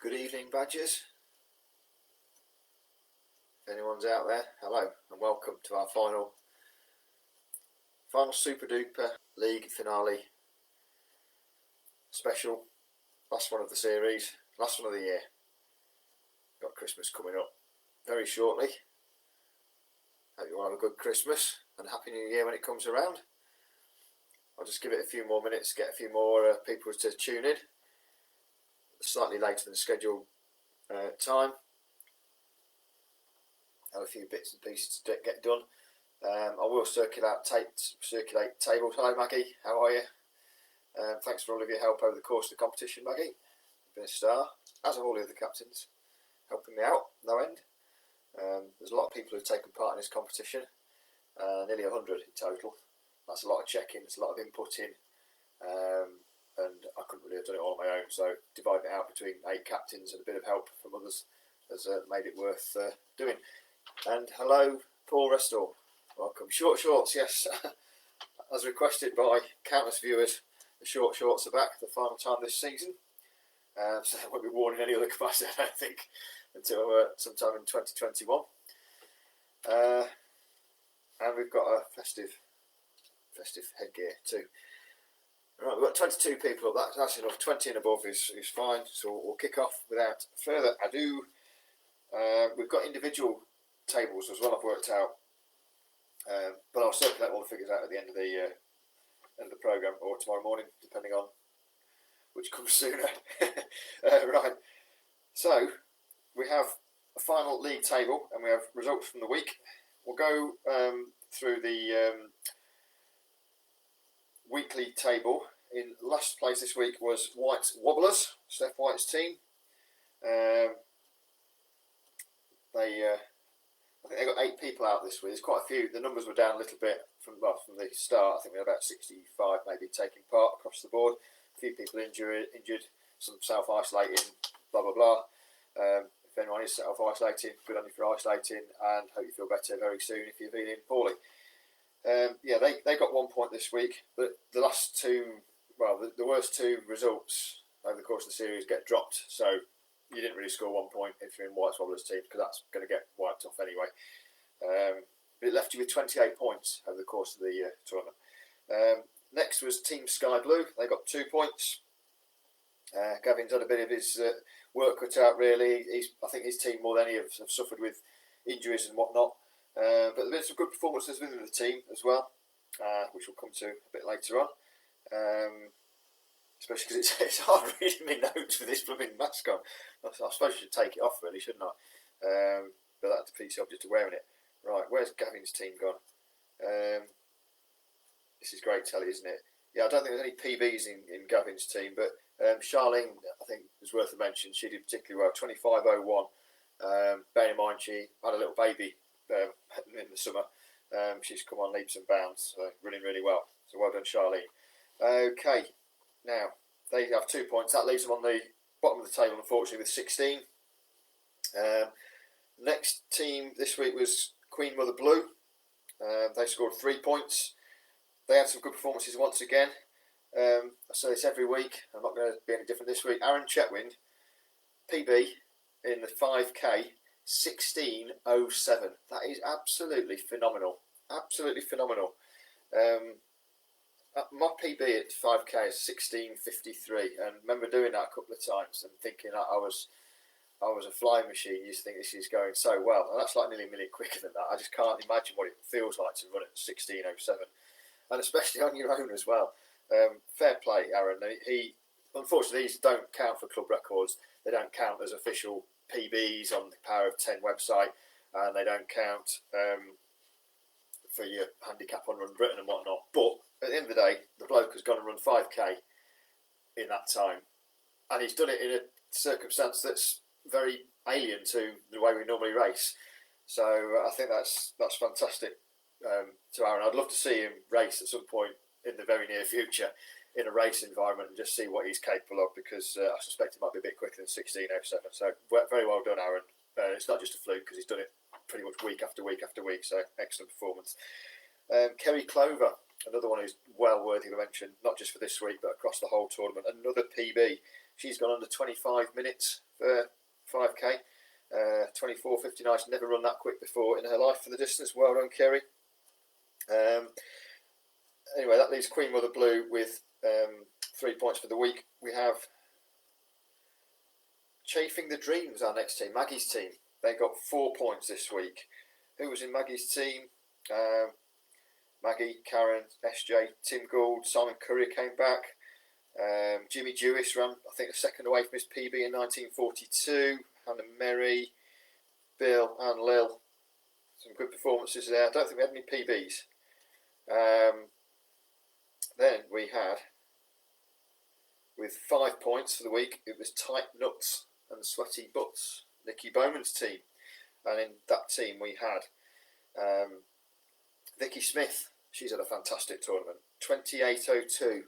Good evening, Badgers. If anyone's out there, hello and welcome to our final Super Duper League finale special. Last one of the series, last one of the year. Got Christmas coming up very shortly. Hope you all have a good Christmas and a Happy New Year when it comes around. I'll just give it a few more minutes, get a few more people to tune in. Slightly later than scheduled time. Have a few bits and pieces to get done. I will circulate tables. Hello Maggie, how are you? Thanks for all of your help over the course of the competition, Maggie. You've been a star, as have all the other captains, helping me out, no end. There's a lot of people who've taken part in this competition, nearly 100 in total. That's a lot of checking, it's a lot of inputting, and I couldn't really have done it all on my own, so dividing it out between 8 captains and a bit of help from others has made it worth doing. And hello, Paul Restall. Welcome. Short shorts, yes. As requested by countless viewers, the short shorts are back for the final time this season. So they won't be worn in any other capacity, I don't think, until sometime in 2021. And we've got a festive headgear too. Right, we've got 22 people up. That's enough. 20 and above is fine. So we'll kick off without further ado. We've got individual tables as well, I've worked out, but I'll circulate all the figures out at the end of the programme or tomorrow morning, depending on which comes sooner. Right, so we have a final league table and we have results from the week. We'll go through the weekly table. In last place this week was White's Wobblers, Steph White's team. I think they got 8 people out this week. There's quite a few. The numbers were down a little bit from the start. I think we had about 65 maybe taking part across the board. A few people injured, some self-isolating, blah blah blah. If anyone is self-isolating, good on you for isolating, and hope you feel better very soon if you're feeling poorly. Yeah, they got 1 point this week, but the last two, well, the worst 2 results over the course of the series get dropped. So you didn't really score 1 point if you're in White's Wobblers team, because that's going to get wiped off anyway. But it left you with 28 points over the course of the tournament. Next was Team Sky Blue. They got 2 points. Gavin's done a bit of his work cut out, really. I think his team, more than any, have suffered with injuries and whatnot. But there's been some good performances within the team as well, which we'll come to a bit later on. Especially because it's hard reading my notes with this blooming mask on. I suppose I should take it off, really, shouldn't I? But that defeats the object of wearing it. Right, where's Gavin's team gone? This is great telly, isn't it? Yeah, I don't think there's any PBs in Gavin's team, but Charlene, I think, is worth a mention. She did particularly well, 25.01. Bear in mind, she had a little baby in the summer. She's come on leaps and bounds, so running really well. So well done, Charlene. Okay, now they have 2 points. That leaves them on the bottom of the table, unfortunately, with 16. Next team this week was Queen Mother Blue. They scored 3 points. They had some good performances once again. I say this every week. I'm not going to be any different this week. Aaron Chetwynd, PB in the 5K, 16.07. That is absolutely phenomenal. Absolutely phenomenal. My PB at 5K is 16.53, and I remember doing that a couple of times and thinking that I was a flying machine. You just think this is going so well, and that's like nearly a million quicker than that. I just can't imagine what it feels like to run at 16.07, and especially on your own as well. Fair play, Aaron. He unfortunately, these don't count for club records. They don't count as official PBs on the Power of 10 website, and they don't count for your handicap on Run Britain and whatnot. But at the end of the day, the bloke has gone and run 5K in that time, and he's done it in a circumstance that's very alien to the way we normally race. So I think that's fantastic to Aaron. I'd love to see him race at some point in the very near future in a race environment and just see what he's capable of, because I suspect he might be a bit quicker than 16.07. So very well done, Aaron. It's not just a fluke, because he's done it pretty much week after week after week. So excellent performance. Kerry Clover, another one who's well worthy of a mention, not just for this week but across the whole tournament. Another PB. She's gone under 25 minutes 5k. 24:59. She's never run that quick before in her life for the distance. Well done, Kerry. Anyway, that leaves Queen Mother Blue with 3 points for the week. We have Chafing the Dreams, our next team, Maggie's team. They got 4 points this week. Who was in Maggie's team? Maggie, Karen, SJ, Tim Gould, Simon Courier came back. Jimmy Jewis ran, I think, a second away from his PB in 1942. Hannah Merry, Bill and Lil. Some good performances there. I don't think we had any PBs. Then we had, with 5 points for the week, it was Tight Nuts and Sweaty Butts, Nicky Bowman's team. And in that team we had Vicky Smith. She's had a fantastic tournament. 28:02.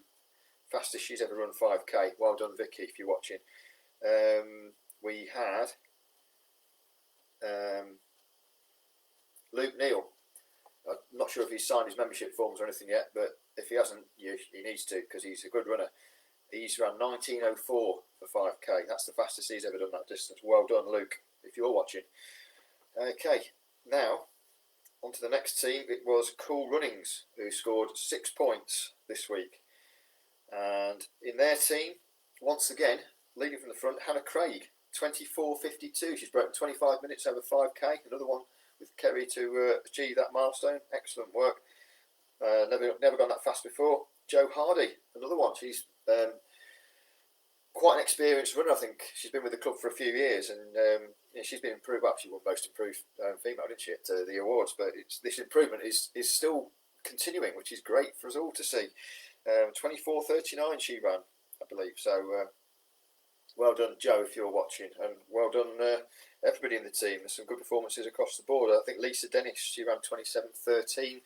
Fastest she's ever run 5k. Well done, Vicky, if you're watching. We had Luke Neal. I'm not sure if he's signed his membership forms or anything yet, but if he hasn't, he needs to, because he's a good runner. He's run 19:04 for 5k. That's the fastest he's ever done that distance. Well done, Luke, if you're watching. Okay, now on to the next team. It was Cool Runnings, who scored 6 points this week. And in their team, once again, leading from the front, Hannah Craig, 24:52. She's broken 25 minutes over 5k. Another one with Kerry to achieve that milestone. Excellent work. Never gone that fast before. Jo Hardy, another one. She's quite an experienced runner. I think she's been with the club for a few years, and she's been improved. Well, she won most improved female, didn't she, at the awards? But this improvement is still continuing, which is great for us all to see. 24:39 she ran, I believe. So well done, Jo, if you're watching, and well done everybody in the team. There's some good performances across the board. I think Lisa Dennis, she ran 27:13.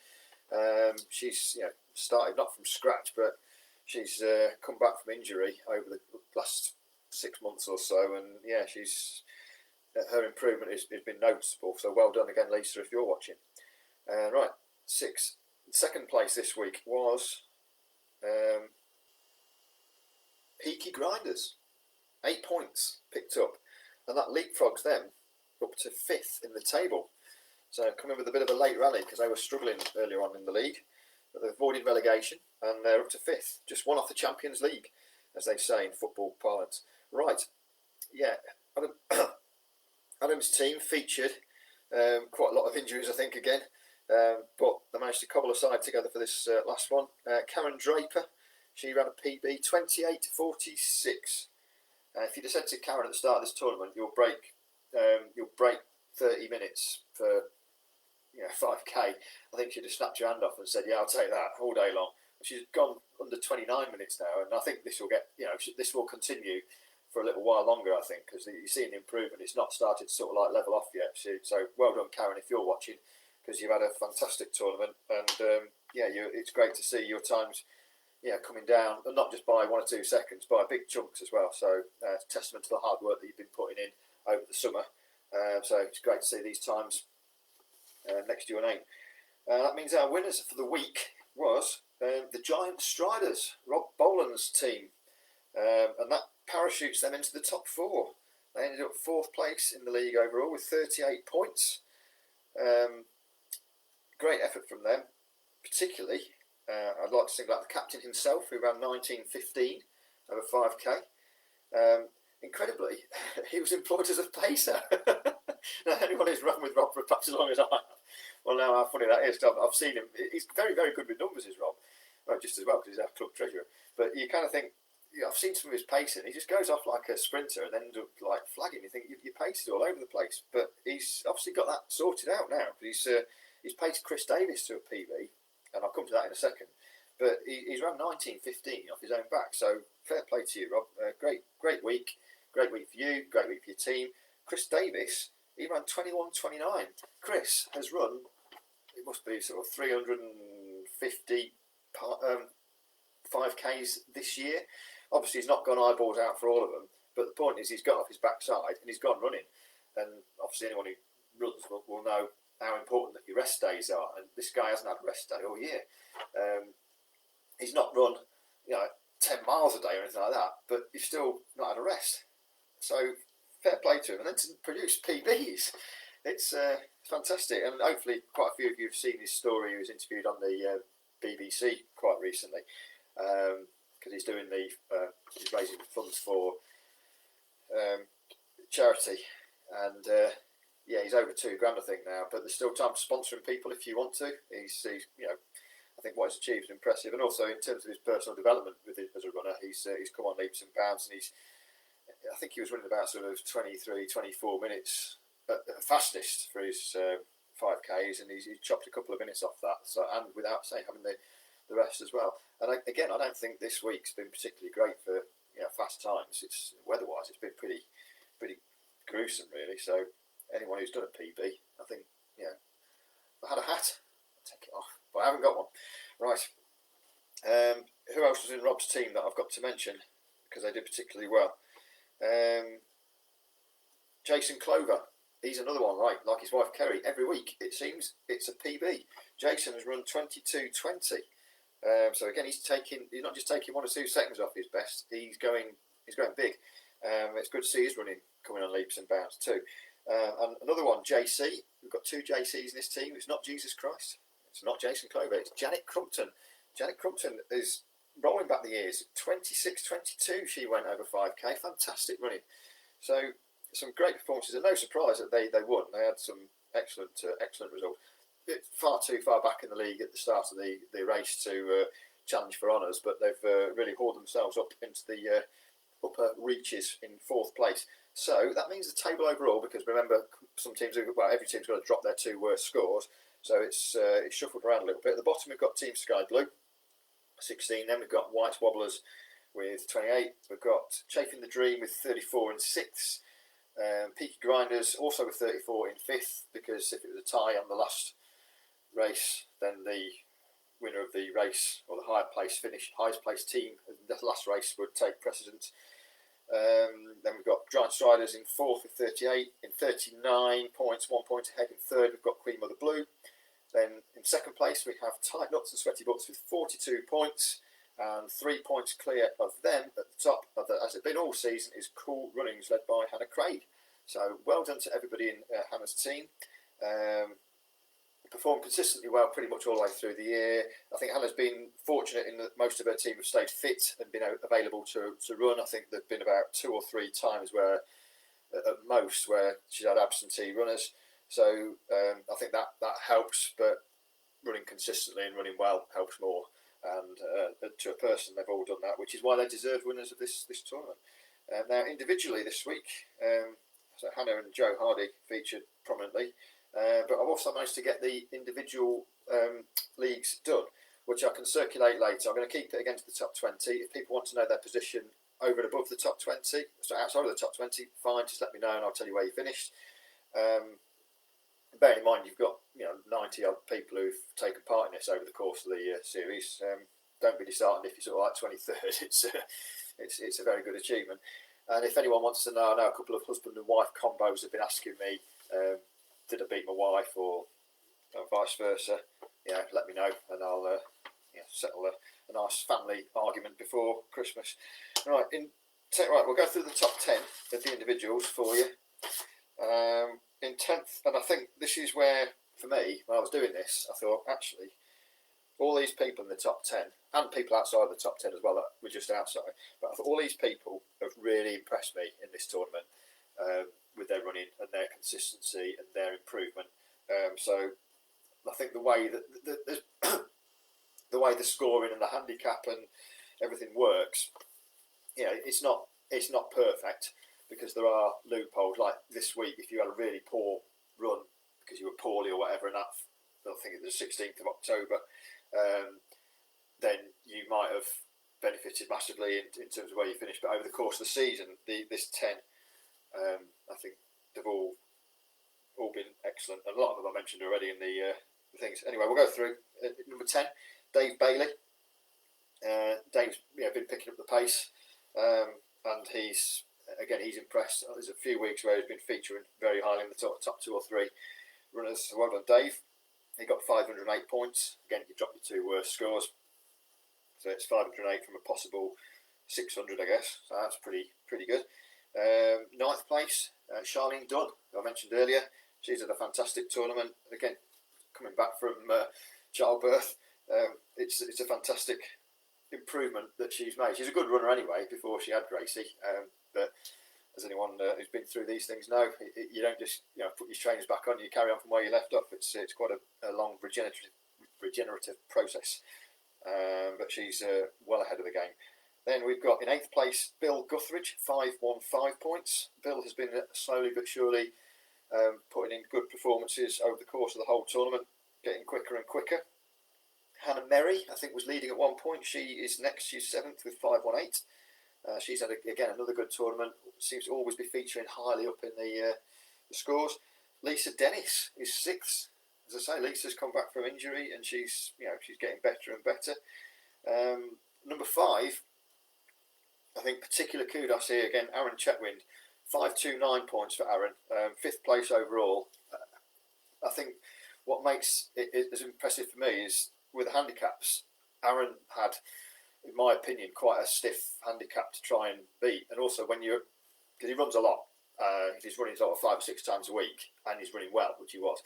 She's started not from scratch, but she's come back from injury over the last 6 months or so, and she's her improvement has been noticeable. So well done again, Lisa, if you're watching. Right, second place this week was Peaky Grinders. 8 points picked up, and that leapfrogs them up to 5th in the table. So coming with a bit of a late rally because they were struggling earlier on in the league, but they've avoided relegation and they're up to 5th, just one off the Champions League, as they say in football parlance. Right, Adam's team featured quite a lot of injuries, I think, again, but they managed to cobble a side together for this last one. Karen Draper, she ran a PB 28:46. If you'd have said to Karen at the start of this tournament, you'll break 30 minutes for 5k, I think she'd have snapped your hand off and said, "Yeah, I'll take that all day long." She's gone under 29 minutes now, and I think this will this will continue for a little while longer, I think, because you're seeing the improvement. It's not started to sort of like level off yet. So well done, Karen, if you're watching, because you've had a fantastic tournament, and it's great to see your times coming down, and not just by 1 or 2 seconds, by big chunks as well. So testament to the hard work that you've been putting in over the summer. So it's great to see these times next to your name. That means our winners for the week was the Giant Striders, Rob Boland's team, and that parachutes them into the top 4. They ended up 4th place in the league overall with 38 points. Great effort from them, particularly. I'd like to single out the captain himself, who ran 19:15 over 5k. Incredibly, he was employed as a pacer. Now, anyone who's run with Rob for perhaps as long as I have will know how funny that is. I've seen him. He's very, very good with numbers, is Rob. Well, just as well, because he's our club treasurer. But you kind of think, I've seen some of his pacing. He just goes off like a sprinter and then ends up like flagging. You think your pace is all over the place. But he's obviously got that sorted out now. He's paced Chris Davis to a PB, and I'll come to that in a second. But he's run 19:15 off his own back. So fair play to you, Rob. Great week. Great week for you. Great week for your team. Chris Davis, he ran 21:29. Chris has run, it must be sort of 350 5Ks this year. Obviously, he's not gone eyeballs out for all of them, but the point is he's got off his backside and he's gone running. And obviously anyone who runs will know how important that your rest days are. And this guy hasn't had a rest day all year. He's not run 10 miles a day or anything like that, but he's still not had a rest. So fair play to him. And then to produce PBs, it's fantastic. And hopefully quite a few of you have seen his story. He was interviewed on the BBC quite recently, because he's doing he's raising funds for charity, and he's over £2,000 I think now. But there's still time to sponsoring people if you want to. He's I think what he's achieved is impressive, and also in terms of his personal development as a runner, he's come on leaps and bounds, and I think he was running about sort of 23, 24 minutes at fastest for his 5Ks, and he's chopped a couple of minutes off that. So, and without having the rest as well. And I don't think this week's been particularly great for fast times. It's weather-wise, it's been pretty gruesome really. So anyone who's done a PB, I think if I had a hat, I'd take it off, but I haven't got one. Right. Who else was in Rob's team that I've got to mention because they did particularly well? Jason Clover. He's another one, right? Like his wife Kerry. Every week it seems it's a PB. Jason has run 22:20. So again, he's not just taking 1 or 2 seconds off his best. He's going big. It's good to see his running coming on leaps and bounds too. And another one, JC. We've got 2 JCs in this team. It's not Jesus Christ. It's not Jason Clover. It's Janet Crumpton. Janet Crumpton is rolling back the years. 26:22. She went over 5K. Fantastic running. So some great performances, and no surprise that they won. They had some excellent results. Far too far back in the league at the start of the race to challenge for honours, but they've really hauled themselves up into the upper reaches in 4th place. So that means the table overall, because remember, every team's got to drop their 2 worst scores, so it's shuffled around a little bit. At the bottom we've got Team Sky Blue, 16. Then we've got White Wobblers with 28. We've got Chafing the Dream with 34 in 6th. Peaky Grinders also with 34 in 5th, because if it was a tie on the last race, then the winner of the race, or the highest placed team in the last race would take precedence. Then we've got Giant Striders in 4th with 38. In 39 points, 1 point ahead. In 3rd we've got Queen Mother Blue. Then in 2nd place we have Tight Nuts and Sweaty Butts with 42 points, and 3 points clear of them at the top of as it's been all season, is Cool Runnings, led by Hannah Craig. So well done to everybody in Hannah's team. Performed consistently well pretty much all the way through the year. I think Hannah's been fortunate in that most of her team have stayed fit and been available to run. I think there have been about 2 or 3 times where, at most, where she's had absentee runners. So I think that helps, but running consistently and running well helps more. And to a person, they've all done that, which is why they deserve winners of this tournament. Now, individually this week, so Hannah and Joe Hardy featured prominently, but I've also managed to get the individual leagues done, which I can circulate later. I'm going to keep it against the top 20. If people want to know their position over and above the top 20, so outside of the top 20, fine, just let me know and I'll tell you where you finished. Bearing in mind you've got 90 odd people who've taken part in this over the course of the series. Don't be disheartened if you're sort of like 23rd. It's a very good achievement. And if anyone wants to know, I know a couple of husband and wife combos have been asking me, did I beat my wife or vice versa? Let me know and I'll settle a nice family argument before Christmas. Right, we'll go through the top 10 of the individuals for you. In 10th, and I think this is where, for me, when I was doing this, I thought, actually, all these people in the top 10, and people outside the top 10 as well, that were just outside, but I thought all these people have really impressed me in this tournament with their running and their consistency and their improvement. So I think the way that the way the scoring and the handicap and everything works, it's not perfect, because there are loopholes. Like this week, if you had a really poor run because you were poorly or whatever, and I think it was the 16th of October, then you might have benefited massively in terms of where you finished. But over the course of the season, this 10, I think they've all been excellent. And a lot of them I mentioned already in the things. Anyway, we'll go through. Number 10, Dave Bailey. Dave's been picking up the pace, and he's impressed. There's a few weeks where he's been featuring very highly in the top 2 or 3 runners. So well done, Dave. He got 508 points. Again, he dropped your 2 worst scores. So it's 508 from a possible 600, I guess. So that's pretty good. Ninth place, Charlene Dunn, who I mentioned earlier. She's had a fantastic tournament. Again, coming back from childbirth, it's a fantastic improvement that she's made. She's a good runner anyway before she had Gracie, but as anyone who's been through these things know, you don't just put your trainers back on, you carry on from where you left off. It's quite a long regenerative process, but she's well ahead of the game. Then we've got in 8th place Bill Guthridge, 515 points. Bill has been slowly but surely putting in good performances over the course of the whole tournament, getting quicker and quicker. Hannah Merry, I think, was leading at one point. She is next. She's 7th with 518. She's had again another good tournament. Seems to always be featuring highly up in the scores. Lisa Dennis is 6th. As I say, Lisa's come back from injury and she's getting better and better. Number 5, I think particular kudos here again. Aaron Chetwynd, 529 points for Aaron, 5th place overall. I think what makes it as impressive for me is with the handicaps. Aaron had, in my opinion, quite a stiff handicap to try and beat, and also because he runs a lot. He's running sort of 5 or 6 times a week, and he's running well, which he was.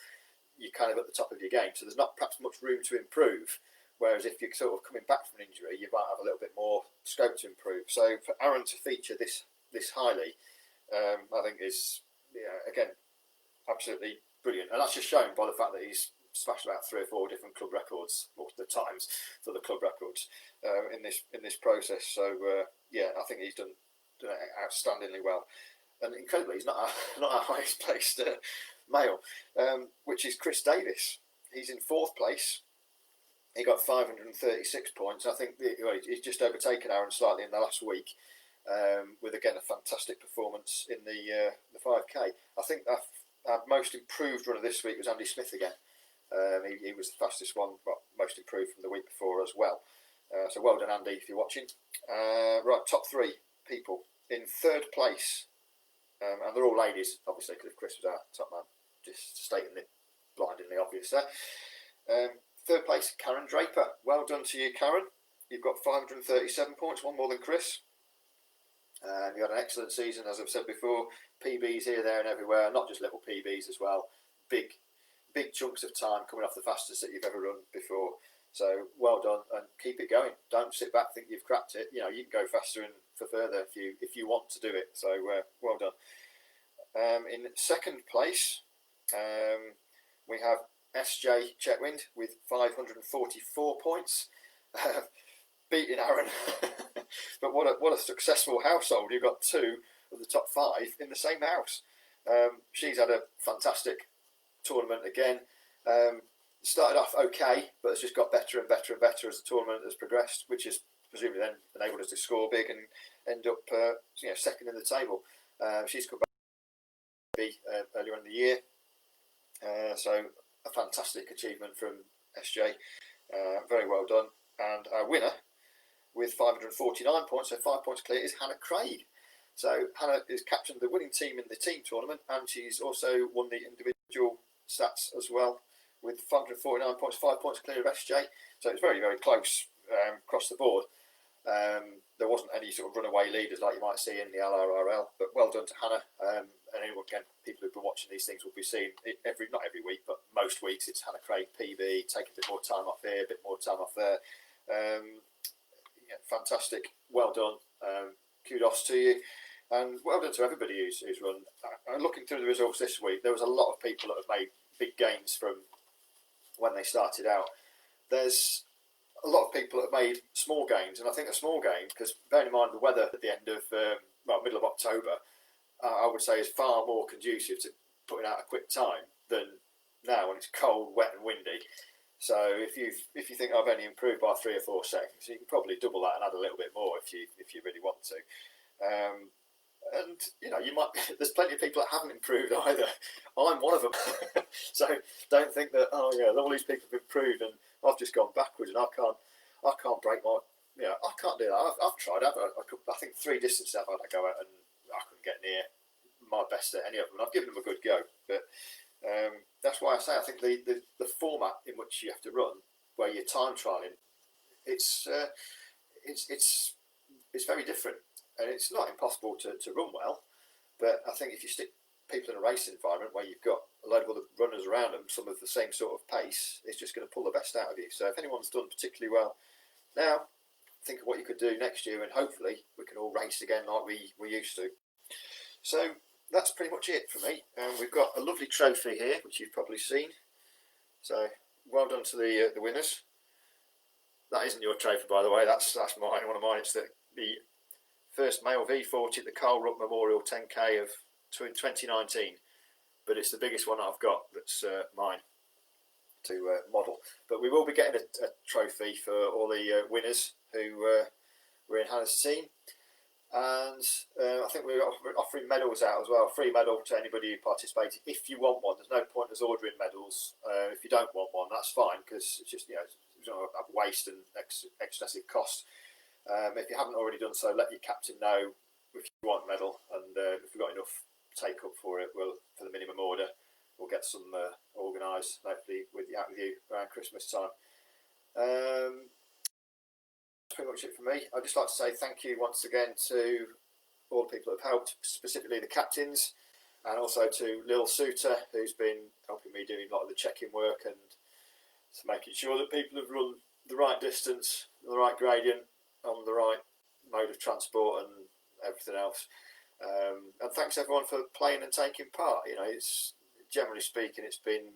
You're kind of at the top of your game, so there's not perhaps much room to improve. Whereas if you're sort of coming back from an injury, you might have a little bit more scope to improve. So for Aaron to feature this highly, I think is again absolutely brilliant, and that's just shown by the fact that he's smashed about 3 or 4 different club records multiple times for the club records in this process. So I think he's done outstandingly well, and incredibly, he's not our highest placed male, which is Chris Davis. He's in 4th place. He got 536 points. I think he's just overtaken Aaron slightly in the last week, with again a fantastic performance in the 5K. I think our most improved runner this week was Andy Smith again. He was the fastest one, but most improved from the week before as well. So well done, Andy, if you're watching. Right, top 3 people in 3rd place, and they're all ladies, obviously, because Chris was our top man. Just stating the blindingly obvious there. 3rd place, Karen Draper. Well done to you, Karen. You've got 537 points, one more than Chris. You had an excellent season, as I've said before. PBs here, there, and everywhere. Not just little PBs as well. Big chunks of time coming off the fastest that you've ever run before. So well done, and keep it going. Don't sit back, think you've cracked it. You can go faster and for further if you want to do it. So well done. In 2nd place, we have SJ Chetwynd with 544 points, beating Aaron. But what a successful household! You've got 2 of the top 5 in the same house. She's had a fantastic tournament again. Started off okay, but has just got better and better and better as the tournament has progressed, which has presumably then enabled us to score big and end up 2nd in the table. She's come back earlier in the year, so a fantastic achievement from SJ. Very well done. And our winner with 549 points, so 5 points clear, is Hannah Craig. So Hannah is captained the winning team in the team tournament, and she's also won the individual stats as well with 549 points, 5 points clear of SJ. So it's very, very close across the board. There wasn't any sort of runaway leaders like you might see in the LRRL, but well done to Hannah. And again, people who've been watching these things will be seeing it not every week, but most weeks it's Hannah Craig PB, taking a bit more time off here, a bit more time off there. Fantastic, well done. Kudos to you, and well done to everybody who's run. Looking through the results this week, there was a lot of people that have made big gains from when they started out. There's a lot of people that have made small gains, and I think a small gain, because bearing in mind the weather at the end of middle of October, I would say is far more conducive to putting out a quick time than now when it's cold, wet, and windy. So if you think I've only improved by 3 or 4 seconds, you can probably double that and add a little bit more if you really want to. And you might. There's plenty of people that haven't improved either. I'm one of them. So don't think that all these people have improved and I've just gone backwards and I can't break my. I can't do that. I've tried. I think 3 distances I've had to go at and I couldn't get near my best at any of them. I've given them a good go, but that's why I say I think the format in which you have to run, where you're time trialing, it's very different. And it's not impossible to run well, But I think if you stick people in a racing environment where you've got a load of other runners around them, some of the same sort of pace, it's just going to pull the best out of you. So if anyone's done particularly well now, think of what you could do next year, and hopefully we can all race again like we used to. So that's pretty much it for me. We've got a lovely trophy here, which you've probably seen. So well done to the winners. That isn't your trophy, by the way. That's mine. One of mine. It's the first male V40 at the Carl Ruck Memorial 10K of 2019. But it's the biggest one I've got. That's mine to model. But we will be getting a trophy for all the winners who were in Hannah's team. And I think we're offering medals out as well, free medal to anybody who participated. If you want one, there's no point us ordering medals. If you don't want one, that's fine, because it's just, it's not a waste and excessive cost. If you haven't already done so, let your captain know if you want a medal, and if we've got enough take up for it, for the minimum order, we'll get some organised, hopefully out with you around Christmas time. Pretty much it for me. I'd just like to say thank you once again to all the people who have helped, specifically the captains, and also to Lil Suter, who's been helping me doing a lot of the check-in work and making sure that people have run the right distance, the right gradient, on the right mode of transport and everything else. And thanks everyone for playing and taking part. It's generally speaking, it's been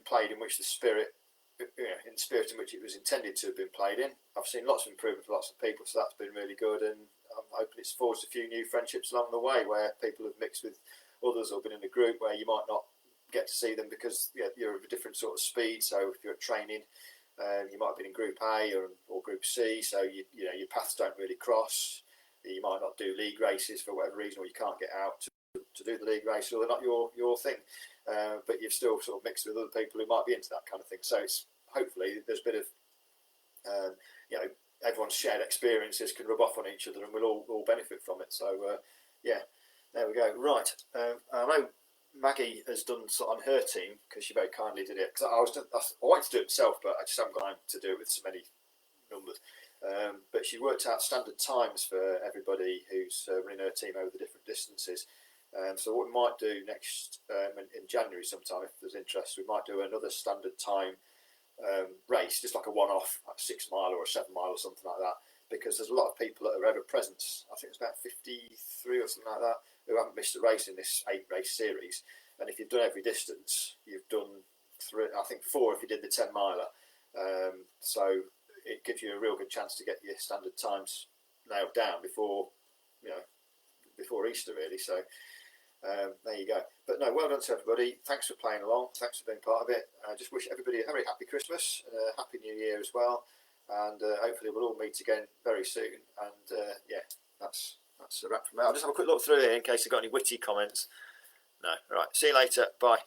played in which the spirit. In the spirit in which it was intended to have been played in. I've seen lots of improvement for lots of people, so that's been really good, and I'm hoping it's forged a few new friendships along the way where people have mixed with others or been in a group where you might not get to see them because you're of a different sort of speed. So if you're at training, you might have been in Group A or Group C, so your paths don't really cross. You might not do league races for whatever reason, or you can't get out to do the league races, or they're not your thing. But you've still sort of mixed with other people who might be into that kind of thing. So it's hopefully there's a bit of everyone's shared experiences can rub off on each other, and we'll all benefit from it. So there we go. Right, I know Maggie has done on her team, because she very kindly did it. Because I wanted to do it myself, but I just haven't got time to do it with so many numbers. But she worked out standard times for everybody who's running her team over the different distances. So what we might do next in January sometime, if there's interest, we might do another standard time race, just like a one-off, like a 6 mile or a 7 mile or something like that, because there's a lot of people that are ever present. I think it's about 53 or something like that who haven't missed a race in this 8-race series. And if you've done every distance, you've done 4 if you did the 10 miler. So it gives you a real good chance to get your standard times nailed down before Easter, really. So there you go. But no, well done to everybody. Thanks for playing along. Thanks for being part of it. I just wish everybody a very happy Christmas and a happy New Year as well. And hopefully we'll all meet again very soon. And that's a wrap from me. I'll just have a quick look through here in case I've got any witty comments. No. All right. See you later. Bye.